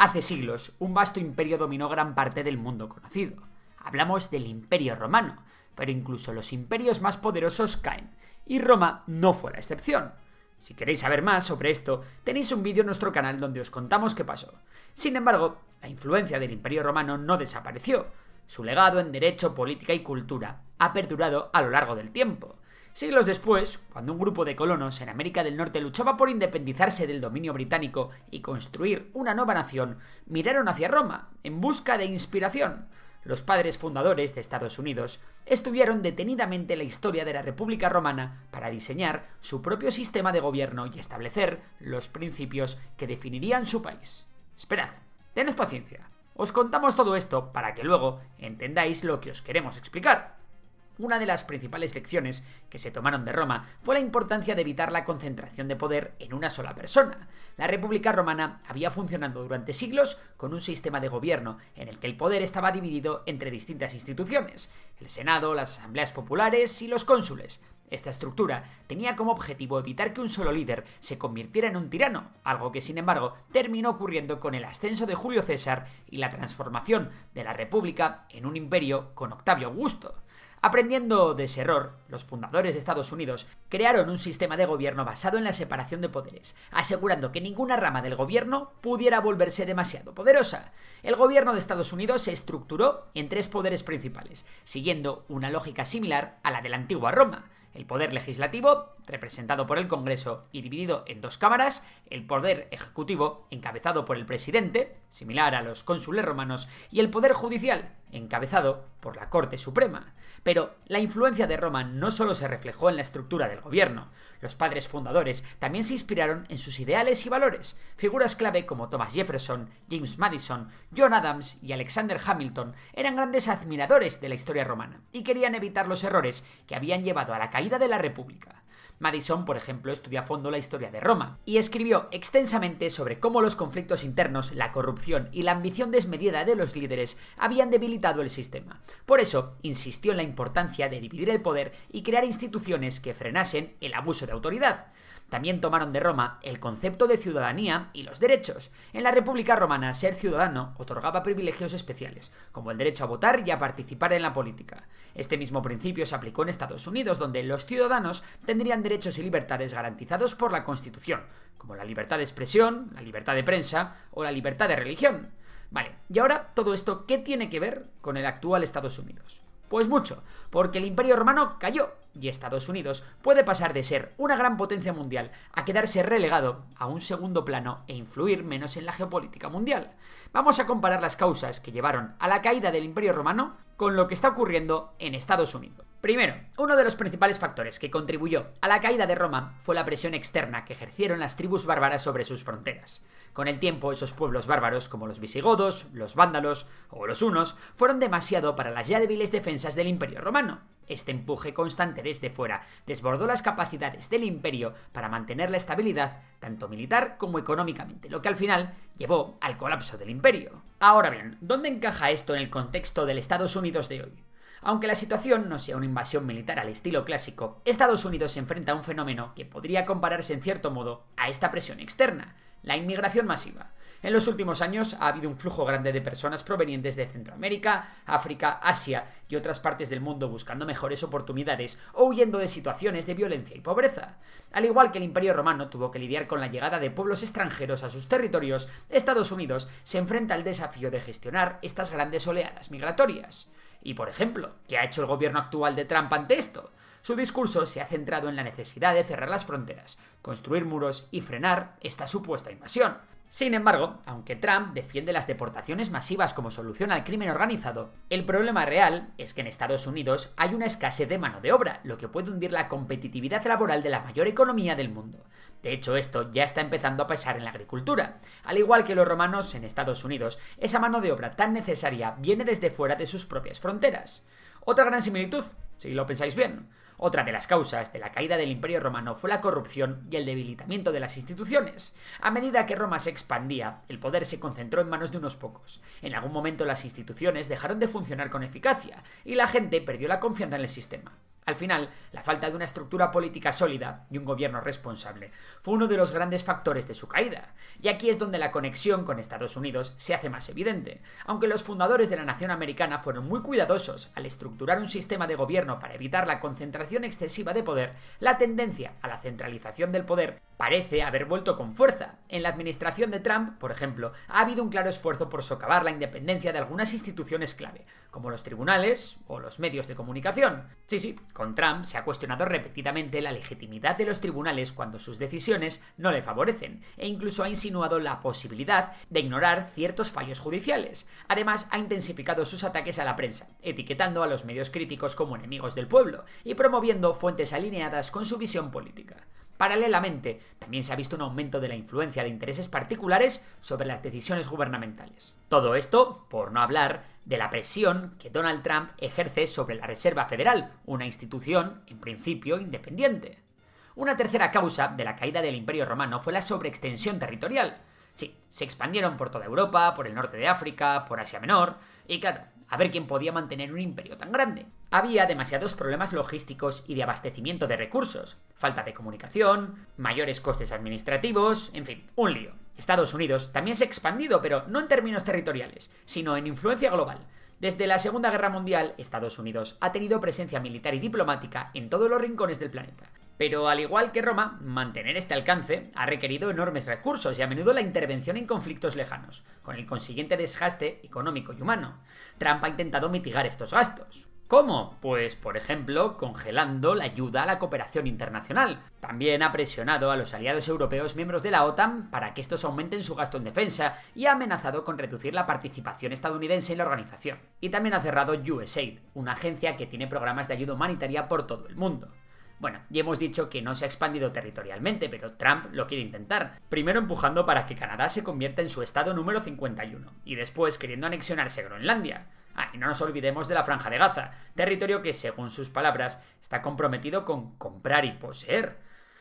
Hace siglos, un vasto imperio dominó gran parte del mundo conocido. Hablamos del Imperio Romano, pero incluso los imperios más poderosos caen, y Roma no fue la excepción. Si queréis saber más sobre esto, tenéis un vídeo en nuestro canal donde os contamos qué pasó. Sin embargo, la influencia del Imperio Romano no desapareció. Su legado en derecho, política y cultura ha perdurado a lo largo del tiempo. Siglos después, cuando un grupo de colonos en América del Norte luchaba por independizarse del dominio británico y construir una nueva nación, miraron hacia Roma en busca de inspiración. Los padres fundadores de Estados Unidos estudiaron detenidamente la historia de la República Romana para diseñar su propio sistema de gobierno y establecer los principios que definirían su país. Esperad, tened paciencia. Os contamos todo esto para que luego entendáis lo que os queremos explicar. Una de las principales lecciones que se tomaron de Roma fue la importancia de evitar la concentración de poder en una sola persona. La República Romana había funcionado durante siglos con un sistema de gobierno en el que el poder estaba dividido entre distintas instituciones: el Senado, las asambleas populares y los cónsules. Esta estructura tenía como objetivo evitar que un solo líder se convirtiera en un tirano, algo que sin embargo terminó ocurriendo con el ascenso de Julio César y la transformación de la República en un imperio con Octavio Augusto. Aprendiendo de ese error, los fundadores de Estados Unidos crearon un sistema de gobierno basado en la separación de poderes, asegurando que ninguna rama del gobierno pudiera volverse demasiado poderosa. El gobierno de Estados Unidos se estructuró en 3 poderes principales, siguiendo una lógica similar a la de la antigua Roma: el poder legislativo, representado por el Congreso y dividido en 2 cámaras; el poder ejecutivo, encabezado por el presidente, similar a los cónsules romanos; y el poder judicial, encabezado por la Corte Suprema. Pero la influencia de Roma no solo se reflejó en la estructura del gobierno. Los padres fundadores también se inspiraron en sus ideales y valores. Figuras clave como Thomas Jefferson, James Madison, John Adams y Alexander Hamilton eran grandes admiradores de la historia romana y querían evitar los errores que habían llevado a la caída de la República. Madison, por ejemplo, estudió a fondo la historia de Roma y escribió extensamente sobre cómo los conflictos internos, la corrupción y la ambición desmedida de los líderes habían debilitado el sistema. Por eso, insistió en la importancia de dividir el poder y crear instituciones que frenasen el abuso de autoridad. También tomaron de Roma el concepto de ciudadanía y los derechos. En la República Romana, ser ciudadano otorgaba privilegios especiales, como el derecho a votar y a participar en la política. Este mismo principio se aplicó en Estados Unidos, donde los ciudadanos tendrían derechos y libertades garantizados por la Constitución, como la libertad de expresión, la libertad de prensa o la libertad de religión. Vale, y ahora, ¿todo esto qué tiene que ver con el actual Estados Unidos? Pues mucho, porque el Imperio Romano cayó y Estados Unidos puede pasar de ser una gran potencia mundial a quedarse relegado a un segundo plano e influir menos en la geopolítica mundial. Vamos a comparar las causas que llevaron a la caída del Imperio Romano con lo que está ocurriendo en Estados Unidos. Primero, uno de los principales factores que contribuyó a la caída de Roma fue la presión externa que ejercieron las tribus bárbaras sobre sus fronteras. Con el tiempo, esos pueblos bárbaros, como los visigodos, los vándalos o los hunos, fueron demasiado para las ya débiles defensas del Imperio Romano. Este empuje constante desde fuera desbordó las capacidades del imperio para mantener la estabilidad, tanto militar como económicamente, lo que al final llevó al colapso del imperio. Ahora bien, ¿dónde encaja esto en el contexto del Estados Unidos de hoy? Aunque la situación no sea una invasión militar al estilo clásico, Estados Unidos se enfrenta a un fenómeno que podría compararse en cierto modo a esta presión externa: la inmigración masiva. En los últimos años ha habido un flujo grande de personas provenientes de Centroamérica, África, Asia y otras partes del mundo buscando mejores oportunidades o huyendo de situaciones de violencia y pobreza. Al igual que el Imperio Romano tuvo que lidiar con la llegada de pueblos extranjeros a sus territorios, Estados Unidos se enfrenta al desafío de gestionar estas grandes oleadas migratorias. Y, por ejemplo, ¿qué ha hecho el gobierno actual de Trump ante esto? Su discurso se ha centrado en la necesidad de cerrar las fronteras, construir muros y frenar esta supuesta invasión. Sin embargo, aunque Trump defiende las deportaciones masivas como solución al crimen organizado, el problema real es que en Estados Unidos hay una escasez de mano de obra, lo que puede hundir la competitividad laboral de la mayor economía del mundo. De hecho, esto ya está empezando a pesar en la agricultura. Al igual que los romanos en Estados Unidos, esa mano de obra tan necesaria viene desde fuera de sus propias fronteras. Otra gran similitud, si lo pensáis bien. Otra de las causas de la caída del Imperio Romano fue la corrupción y el debilitamiento de las instituciones. A medida que Roma se expandía, el poder se concentró en manos de unos pocos. En algún momento las instituciones dejaron de funcionar con eficacia y la gente perdió la confianza en el sistema. Al final, la falta de una estructura política sólida y un gobierno responsable fue uno de los grandes factores de su caída, y aquí es donde la conexión con Estados Unidos se hace más evidente. Aunque los fundadores de la nación americana fueron muy cuidadosos al estructurar un sistema de gobierno para evitar la concentración excesiva de poder, la tendencia a la centralización del poder parece haber vuelto con fuerza. En la administración de Trump, por ejemplo, ha habido un claro esfuerzo por socavar la independencia de algunas instituciones clave, como los tribunales o los medios de comunicación. Sí, con Trump se ha cuestionado repetidamente la legitimidad de los tribunales cuando sus decisiones no le favorecen, e incluso ha insinuado la posibilidad de ignorar ciertos fallos judiciales. Además, ha intensificado sus ataques a la prensa, etiquetando a los medios críticos como enemigos del pueblo y promoviendo fuentes alineadas con su visión política. Paralelamente, también se ha visto un aumento de la influencia de intereses particulares sobre las decisiones gubernamentales. Todo esto, por no hablar de la presión que Donald Trump ejerce sobre la Reserva Federal, una institución, en principio, independiente. Una tercera causa de la caída del Imperio Romano fue la sobreextensión territorial. Sí, se expandieron por toda Europa, por el norte de África, por Asia Menor, y claro, a ver quién podía mantener un imperio tan grande. Había demasiados problemas logísticos y de abastecimiento de recursos, falta de comunicación, mayores costes administrativos, en fin, un lío. Estados Unidos también se ha expandido, pero no en términos territoriales, sino en influencia global. Desde la Segunda Guerra Mundial, Estados Unidos ha tenido presencia militar y diplomática en todos los rincones del planeta. Pero al igual que Roma, mantener este alcance ha requerido enormes recursos y a menudo la intervención en conflictos lejanos, con el consiguiente desgaste económico y humano. Trump ha intentado mitigar estos gastos. ¿Cómo? Pues, por ejemplo, congelando la ayuda a la cooperación internacional. También ha presionado a los aliados europeos miembros de la OTAN para que estos aumenten su gasto en defensa y ha amenazado con reducir la participación estadounidense en la organización. Y también ha cerrado USAID, una agencia que tiene programas de ayuda humanitaria por todo el mundo. Bueno, ya hemos dicho que no se ha expandido territorialmente, pero Trump lo quiere intentar. Primero empujando para que Canadá se convierta en su estado número 51, y después queriendo anexionarse Groenlandia. Y no nos olvidemos de la Franja de Gaza, territorio que, según sus palabras, está comprometido con comprar y poseer.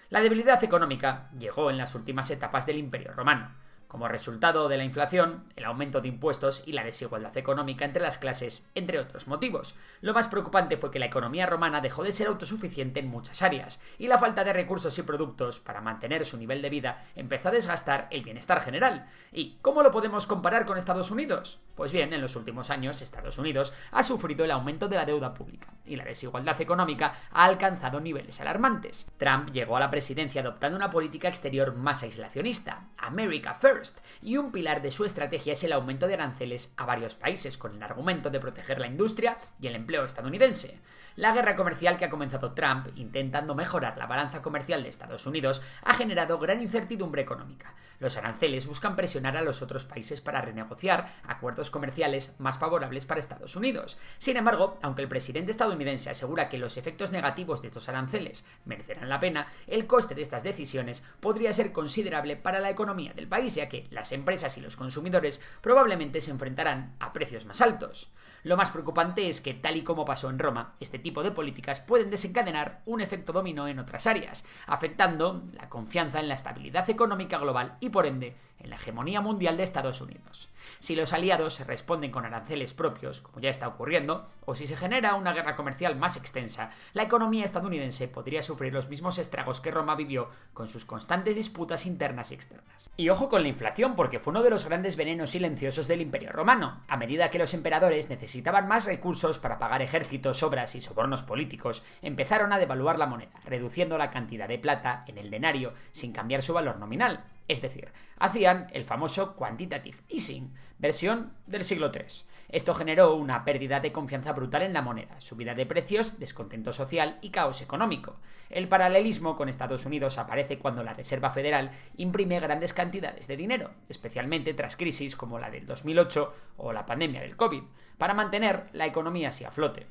La debilidad económica llegó en las últimas etapas del Imperio Romano. Como resultado de la inflación, el aumento de impuestos y la desigualdad económica entre las clases, entre otros motivos. Lo más preocupante fue que la economía romana dejó de ser autosuficiente en muchas áreas, y la falta de recursos y productos para mantener su nivel de vida empezó a desgastar el bienestar general. ¿Y cómo lo podemos comparar con Estados Unidos? Pues bien, en los últimos años, Estados Unidos ha sufrido el aumento de la deuda pública, y la desigualdad económica ha alcanzado niveles alarmantes. Trump llegó a la presidencia adoptando una política exterior más aislacionista, America First, y un pilar de su estrategia es el aumento de aranceles a varios países con el argumento de proteger la industria y el empleo estadounidense. La guerra comercial que ha comenzado Trump, intentando mejorar la balanza comercial de Estados Unidos, ha generado gran incertidumbre económica. Los aranceles buscan presionar a los otros países para renegociar acuerdos comerciales más favorables para Estados Unidos. Sin embargo, aunque el presidente estadounidense asegura que los efectos negativos de estos aranceles merecerán la pena, el coste de estas decisiones podría ser considerable para la economía del país, ya que las empresas y los consumidores probablemente se enfrentarán a precios más altos. Lo más preocupante es que, tal y como pasó en Roma, este tipo de políticas pueden desencadenar un efecto dominó en otras áreas, afectando la confianza en la estabilidad económica global y, por ende, en la hegemonía mundial de Estados Unidos. Si los aliados responden con aranceles propios, como ya está ocurriendo, o si se genera una guerra comercial más extensa, la economía estadounidense podría sufrir los mismos estragos que Roma vivió con sus constantes disputas internas y externas. Y ojo con la inflación, porque fue uno de los grandes venenos silenciosos del Imperio Romano. A medida que los emperadores necesitaban más recursos para pagar ejércitos, obras y sobornos políticos, empezaron a devaluar la moneda, reduciendo la cantidad de plata en el denario sin cambiar su valor nominal. Es decir, hacían el famoso quantitative easing, versión del siglo III. Esto generó una pérdida de confianza brutal en la moneda, subida de precios, descontento social y caos económico. El paralelismo con Estados Unidos aparece cuando la Reserva Federal imprime grandes cantidades de dinero, especialmente tras crisis como la del 2008 o la pandemia del COVID, para mantener la economía así a flote.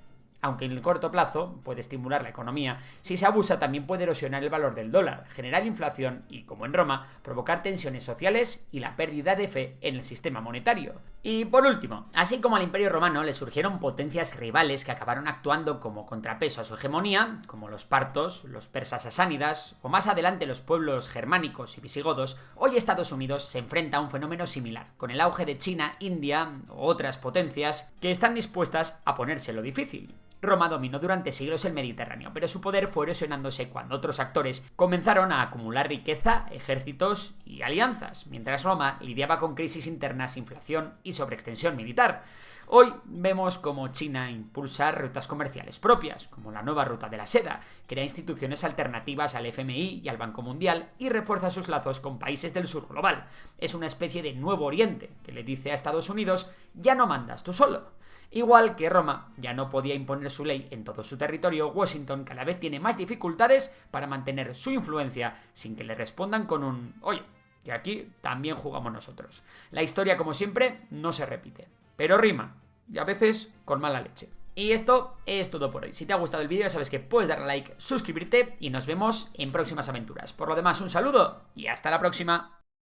Aunque en el corto plazo puede estimular la economía, si se abusa también puede erosionar el valor del dólar, generar inflación y, como en Roma, provocar tensiones sociales y la pérdida de fe en el sistema monetario. Y por último, así como al Imperio Romano le surgieron potencias rivales que acabaron actuando como contrapeso a su hegemonía, como los partos, los persas sasánidas o más adelante los pueblos germánicos y visigodos, hoy Estados Unidos se enfrenta a un fenómeno similar, con el auge de China, India o otras potencias que están dispuestas a ponérselo difícil. Roma dominó durante siglos el Mediterráneo, pero su poder fue erosionándose cuando otros actores comenzaron a acumular riqueza, ejércitos y alianzas, mientras Roma lidiaba con crisis internas, inflación y sobreextensión militar. Hoy vemos cómo China impulsa rutas comerciales propias, como la nueva ruta de la seda, crea instituciones alternativas al FMI y al Banco Mundial y refuerza sus lazos con países del sur global. Es una especie de Nuevo Oriente que le dice a Estados Unidos: ya no mandas tú solo. Igual que Roma ya no podía imponer su ley en todo su territorio, Washington cada vez tiene más dificultades para mantener su influencia sin que le respondan con un «oye, que aquí también jugamos nosotros». La historia, como siempre, no se repite, pero rima, y a veces con mala leche. Y esto es todo por hoy. Si te ha gustado el vídeo, ya sabes que puedes darle like, suscribirte y nos vemos en próximas aventuras. Por lo demás, un saludo y hasta la próxima.